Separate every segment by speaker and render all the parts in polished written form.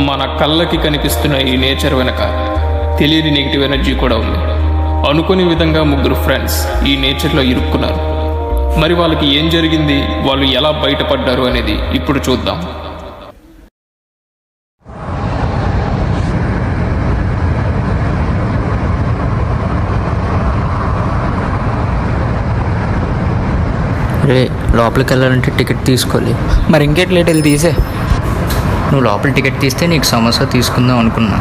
Speaker 1: మన కళ్ళకి కనిపిస్తున్న ఈ నేచర్ వెనక తెలియని నెగిటివ్ ఎనర్జీ కూడా ఉంది. అనుకునే విధంగా ముగ్గురు ఫ్రెండ్స్ ఈ నేచర్లో ఇరుక్కున్నారు. మరి వాళ్ళకి ఏం జరిగింది, వాళ్ళు ఎలా బయటపడ్డారు అనేది ఇప్పుడు చూద్దాం.
Speaker 2: రే, లోపలికి వెళ్ళాలంటే టికెట్ తీసుకోవాలి.
Speaker 3: మరి ఇంకేట్ లేట్ వెళ్ళి తీసే.
Speaker 2: నువ్వు లోపల టికెట్ తీస్తే నీకు సమోసా తీసుకుందాం అనుకున్నా.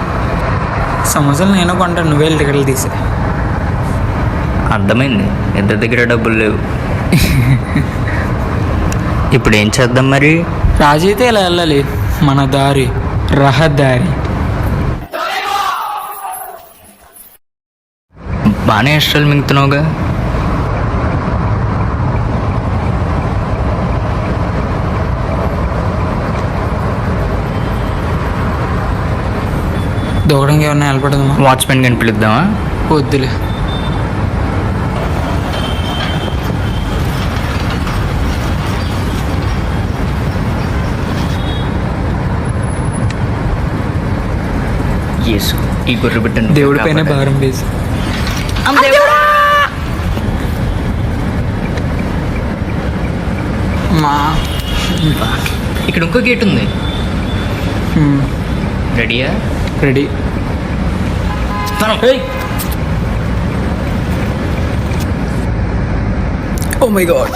Speaker 3: సమోసాలు నేను కొంటాను, నువ్వే వెళ్ళి టికెట్లు తీసే.
Speaker 2: అర్థమైంది, ఇద్దరి దగ్గర డబ్బులు లేవు. ఇప్పుడు ఏం చేద్దాం మరి?
Speaker 3: రాజు అయితే ఇలా వెళ్ళాలి, మన దారి రహదారి.
Speaker 2: బాగానే ఎక్స్ట్రాలు మింగుతున్నావుగా.
Speaker 3: దూకడానికి ఏమన్నా నిలబడదమ్మా?
Speaker 2: వాచ్మెన్ గని పిలుద్దామా?
Speaker 3: వద్దులే.
Speaker 2: యేసు, ఈ గొర్రె బిడ్డను
Speaker 3: దేవుడి పైన భారం వేసి. మా
Speaker 2: ఇక్కడ ఇంకో గేట్ ఉంది. రెడీయా?
Speaker 3: Ready. Oh my God.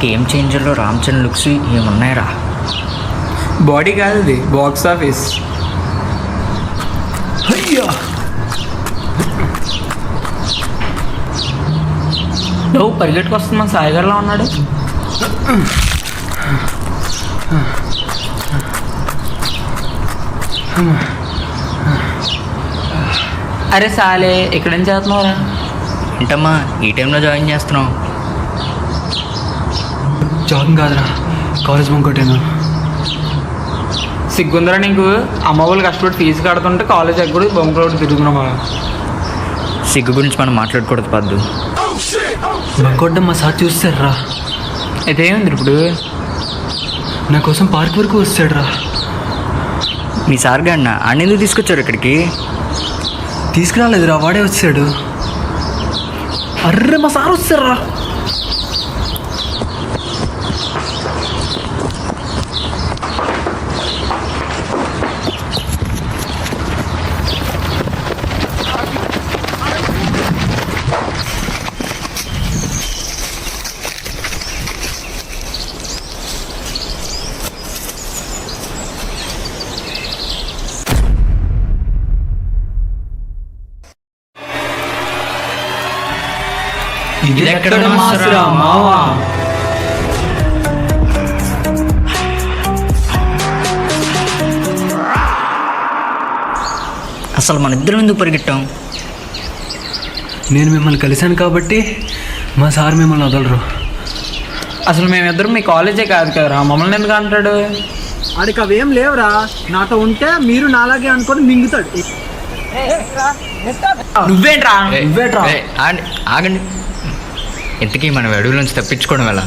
Speaker 2: Game చేంజర్లో రామ్ చరణ్ లుక్స్ ఏమున్నాయరా?
Speaker 3: బాడీ కాదు, ఇది బాక్స్ ఆఫీస్. నువ్వు పరిగెట్టుకు వస్తున్నా, సాయిగారులో ఉన్నాడు. అరే సాలే, ఇక్కడేం చేస్తున్నావురా?
Speaker 2: ఏంటమ్మా ఈ టైంలో జాయిన్ చేస్తున్నావు?
Speaker 4: జాగింగ్ కాదురా, కాలేజ్ బంకొట్టాను.
Speaker 3: సిగ్గుందరా నీకు? అమ్మ వాళ్ళు కష్టపడి ఫీజు కడుతుంటే కాలేజ్ ఎక్కడ బొమ్మ రోడ్డు తిరుగుతున్నామా?
Speaker 2: సిగ్గు గురించి మనం మాట్లాడకూడదు పద్దు.
Speaker 4: బంకొట్టడం మా సార్ చూస్తారా?
Speaker 3: అయితే ఏముంది ఇప్పుడు?
Speaker 4: నా కోసం పార్క్ వరకు వస్తాడురా.
Speaker 2: మీ సార్ గాడిన ఎందుకు తీసుకొచ్చారు ఇక్కడికి?
Speaker 4: తీసుకురాలేదురా, వాడే వచ్చాడు. అర్రే, మా సార్ వస్తారా?
Speaker 3: ఇది ఎక్కడ మాస్రా మావా?
Speaker 2: అసలు మన ఇద్దరం ఎందుకు పరిగెట్టాం?
Speaker 4: నేను మిమ్మల్ని కలిశాను కాబట్టి మా సార్ మిమ్మల్ని వదలరు.
Speaker 3: అసలు మేమిద్దరం మీ కాలేజే కాదు కదరా, మమ్మల్ని ఎందుకు అంటాడు?
Speaker 4: ఆడికి అవేం లేవురా, నాతో ఉంటే మీరు నాలాగే అనుకొని మింగుతాడు.
Speaker 3: నువ్వేంట్రా?
Speaker 2: ఆగండి. ఇంతకీ మనం అడవుల నుంచి తప్పించుకోవడం ఎలా?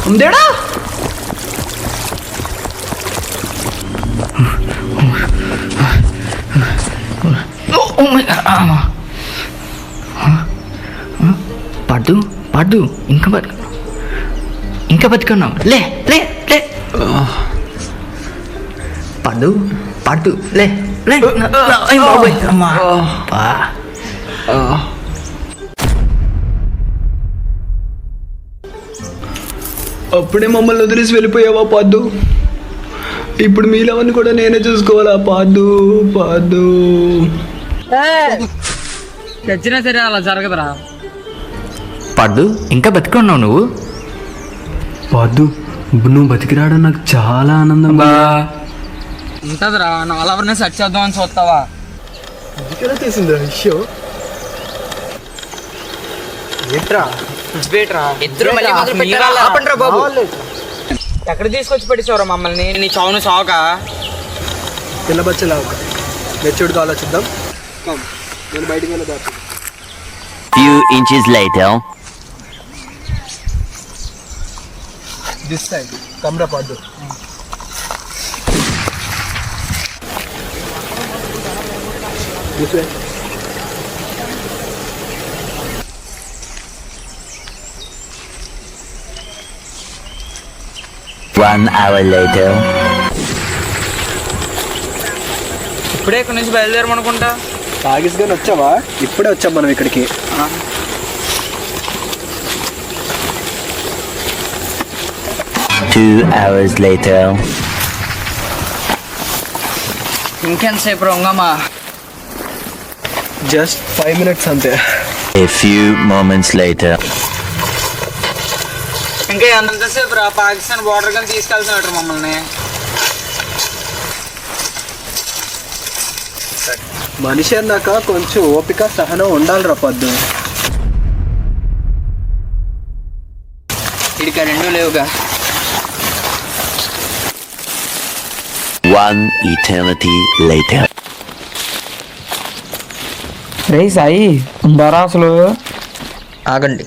Speaker 3: ఉందేడా
Speaker 2: పడ్డు పడ్డు ఇంకా బతుకున్నావు. లే లే లే పడ్డు పడ్డు లే లే. అయ్ బాబోయ్, అమ్మా. బా.
Speaker 5: అప్పుడే మమ్మల్ని వదిలేసి వెళ్ళిపోయావా పాదు? ఇప్పుడు మీలవన్నీ కూడా నేనే చూసుకోవాలా పాదు? పాదు
Speaker 3: తెచ్చినా సరే అలా జరగదురా.
Speaker 2: పడ్డు ఇంకా బతుకున్నావు నువ్వు?
Speaker 5: పాదు, నువ్వు బతికిరావడం నాకు చాలా ఆనందం.
Speaker 3: ఉంటదిరా, నా లవర్ని సెట్ చేద్దామని చూస్తావా?
Speaker 5: చేసిందా విషయం?
Speaker 3: ఎక్కడ తీసుకొచ్చి పెట్టేశావురా మమ్మల్ని? నీ చావును సావుక
Speaker 5: పిల్లబచ్చలా ఒక మెచ్యూర్డ్గా ఆలోచిద్దాం. నేను బయటికి వెళ్ళదా?
Speaker 6: Few inches later.
Speaker 5: This side Kamra పాదు. This way.
Speaker 6: One hour later.
Speaker 3: ఇప్పుడే ఇక్కడ నుంచి బయలుదేరమనుకుంటా.
Speaker 5: తాగిస్గాని వచ్చావా? ఇప్పుడే వచ్చాం మనం ఇక్కడికి.
Speaker 6: 2 hours later.
Speaker 3: ఇంకెంతసేపు రొంగమ్మా?
Speaker 5: జస్ట్ 5 minutes అంతే.
Speaker 6: A few moments later.
Speaker 3: ఇంకా ఎంతసేపు రా? పాకిస్తాన్ బోర్డర్ కానీ తీసుకెళ్తున్నట్టు మమ్మల్ని.
Speaker 5: మనిషి అన్నాక కొంచెం ఓపిక సహనం ఉండాలిరా పద్దు.
Speaker 3: ఇడిక రెండు లేవుగా.
Speaker 6: One eternity later.
Speaker 3: రే సాయి, ఉందారా అసలు?
Speaker 2: ఆగండి.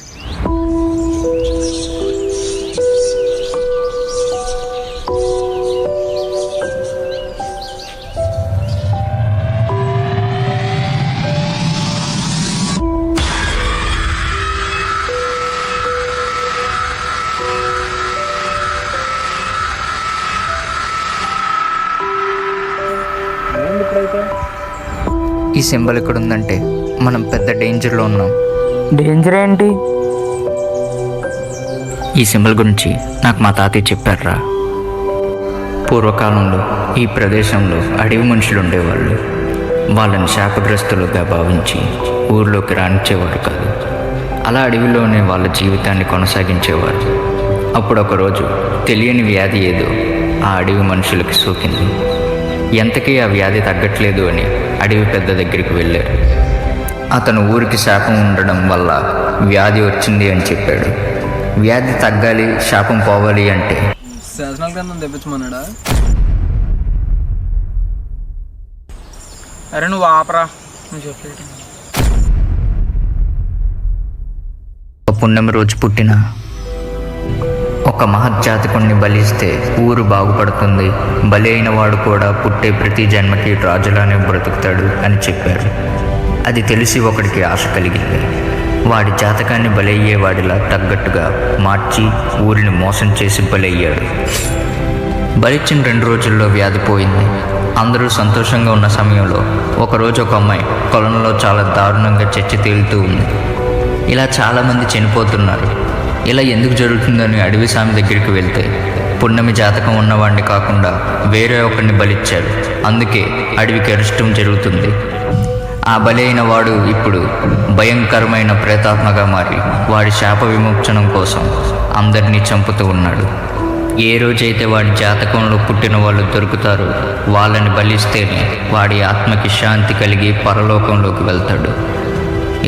Speaker 2: ఈ సింబల్ ఇక్కడ ఉందంటే మనం పెద్ద డేంజర్లో ఉన్నాం.
Speaker 3: డేంజర్ ఏంటి?
Speaker 2: ఈ సింబల్ గురించి నాకు మా తాతయ్య చెప్పారా. పూర్వకాలంలో ఈ ప్రదేశంలో అడవి మనుషులు ఉండేవాళ్ళు. వాళ్ళని శాపగ్రస్తులుగా భావించి ఊర్లోకి రానిచ్చేవారు కాదు. అలా అడవిలోనే వాళ్ళ జీవితాన్ని కొనసాగించేవారు. అప్పుడు ఒకరోజు తెలియని వ్యాధి ఏదో ఆ అడవి మనుషులకి సోకింది. ఎంతకీ ఆ వ్యాధి తగ్గట్లేదు అని అడవి పెద్ద దగ్గరికి వెళ్ళారు. అతను ఊరికి శాపం ఉండడం వల్ల వ్యాధి వచ్చింది అని చెప్పాడు. వ్యాధి తగ్గాలి, శాపం పోవాలి అంటే
Speaker 5: శాసనాల గ్రంథం తెప్పించమన్నాడా?
Speaker 3: అరే నువ్వు ఆపరా, నువ్వు చెప్పేది.
Speaker 2: ఒక పున్నమి రోజు పుట్టిన ఒక మహజ్జాతకుణ్ణి బలిస్తే ఊరు బాగుపడుతుంది, బలి అయిన వాడు కూడా పుట్టే ప్రతి జన్మకి రాజులానే బ్రతుకుతాడు అని చెప్పారు. అది తెలిసి ఒకడికి ఆశ కలిగింది. వాడి జాతకాన్ని బలయ్యేవాడిలా తగ్గట్టుగా మార్చి ఊరిని మోసం చేసి బలయ్యాడు. బలిచ్చిన 2 రోజుల్లో వ్యాధి పోయింది. అందరూ సంతోషంగా ఉన్న సమయంలో ఒకరోజు ఒక అమ్మాయి కొలంలో చాలా దారుణంగా చచ్చి తేలుతూ ఉంది. ఇలా చాలామంది చనిపోతున్నారు. ఇలా ఎందుకు జరుగుతుందని అడవి స్వామి దగ్గరికి వెళ్తే పున్నమి జాతకం ఉన్నవాడిని కాకుండా వేరే ఒకరిని బలిచ్చాడు. అందుకే అడవికి అరిష్టం జరుగుతుంది. ఆ బలి అయిన వాడు ఇప్పుడు భయంకరమైన ప్రేతాత్మగా మారి వాడి శాప విమోచనం కోసం అందరినీ చంపుతూ ఉన్నాడు. ఏ రోజైతే వాడి జాతకంలో పుట్టిన వాళ్ళు దొరుకుతారో వాళ్ళని బలిస్తేనే వాడి ఆత్మకి శాంతి కలిగి పరలోకంలోకి వెళ్తాడు.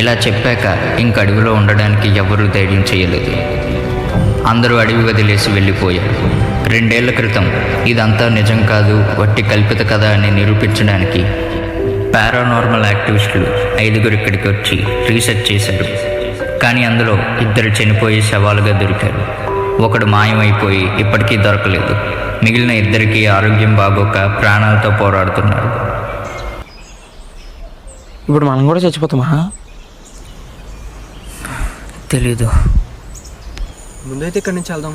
Speaker 2: ఇలా చెప్పాక ఇంక అడవిలో ఉండడానికి ఎవరూ ధైర్యం చేయలేదు. అందరూ అడవి వదిలేసి వెళ్ళిపోయారు. 2 ఏళ్ల క్రితం ఇదంతా నిజం కాదు, వట్టి కల్పిత కథ అని నిరూపించడానికి పారానార్మల్ యాక్టివిస్టులు 5 ఇక్కడికి వచ్చి రీసెర్చ్ చేశారు. కానీ అందులో 2 చనిపోయి శవాలుగా దొరికారు. ఒకడు మాయమైపోయి ఇప్పటికీ దొరకలేదు. మిగిలిన ఇద్దరికీ ఆరోగ్యం బాగోక ప్రాణాలతో పోరాడుతున్నారు.
Speaker 3: ఇప్పుడు మనం కూడా చచ్చిపోతామా?
Speaker 2: తెలీదు.
Speaker 4: ముందైతే ఇక్కడి నుంచి వెళ్దాం,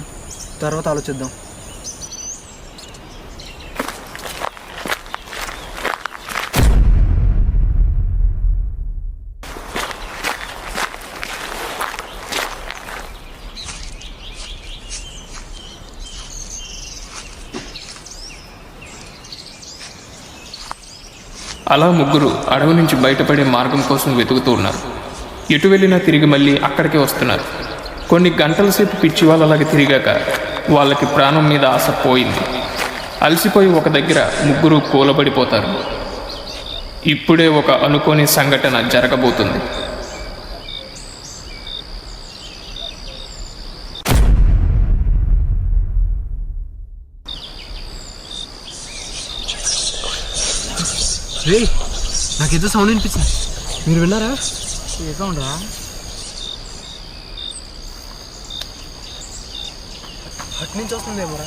Speaker 4: తర్వాత ఆలోచిద్దాం.
Speaker 1: అలా ముగ్గురు అడవి నుంచి బయటపడే మార్గం కోసం వెతుకుతూ ఉన్నారు. ఎటు వెళ్ళినా తిరిగి మళ్ళీ అక్కడికే వస్తున్నారు. కొన్ని గంటల సేపు పిచ్చి వాళ్ళలాగా తిరిగాక వాళ్ళకి ప్రాణం మీద ఆశ పోయింది. అలసిపోయి ఒక దగ్గర ముగ్గురు కూలబడిపోతారు. ఇప్పుడే ఒక అనుకోని సంఘటన జరగబోతుంది.
Speaker 4: రే, నాకేదో సౌండ్ వినిపించింది, మీరు విన్నారా?
Speaker 3: ఏ సౌండ్ రా?
Speaker 4: అటు నుంచి వస్తుందేమోరా.